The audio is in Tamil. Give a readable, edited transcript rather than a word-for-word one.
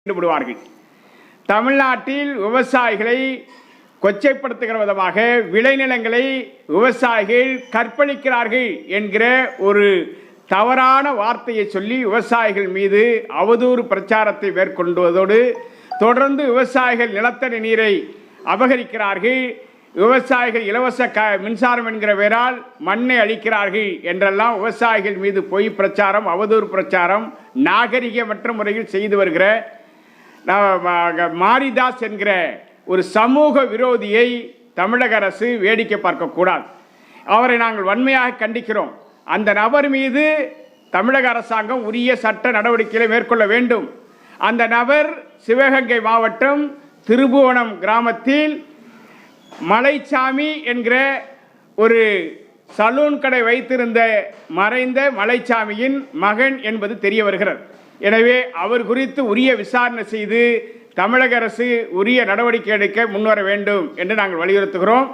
ஈடுபடுவார்கள். தமிழ்நாட்டில் விவசாயிகளை கொச்சைப்படுத்துகிற விதமாக விளைநிலங்களை விவசாயிகள் கற்பழிக்கிறார்கள் என்கிற ஒரு தவறான வார்த்தையை சொல்லி விவசாயிகள் மீது அவதூறு பிரச்சாரத்தை மேற்கொண்டுவதோடு தொடர்ந்து விவசாயிகள் நிலத்தடி நீரை அபகரிக்கிறார்கள், விவசாயிகள் இலவச மின்சாரம் என்கிற பெயரால் மண்ணை அழிக்கிறார்கள் என்றெல்லாம் விவசாயிகள் மீது பொய் பிரச்சாரம், அவதூறு பிரச்சாரம் நாகரிகமற்ற முறையில் செய்து வருகிற மாரிதாஸ் என்கிற ஒரு சமூக விரோதியை தமிழக அரசு வேடிக்கை பார்க்கக்கூடாது. அவரை நாங்கள் வன்மையாக கண்டிக்கிறோம். அந்த நபர் மீது தமிழக அரசாங்கம் உரிய சட்ட நடவடிக்கைகளை மேற்கொள்ள வேண்டும். அந்த நபர் சிவகங்கை மாவட்டம் திருபுவனம் கிராமத்தில் மலைச்சாமி என்கிற ஒரு சலூன் கடை வைத்திருந்த மறைந்த மலைச்சாமியின் மகன் என்பது தெரிய வருகிறது. எனவே அவர் குறித்து உரிய விசாரணை செய்து தமிழக அரசு உரிய நடவடிக்கை எடுக்க முன்வர வேண்டும் என்று நாங்கள் வலியுறுத்துகிறோம்.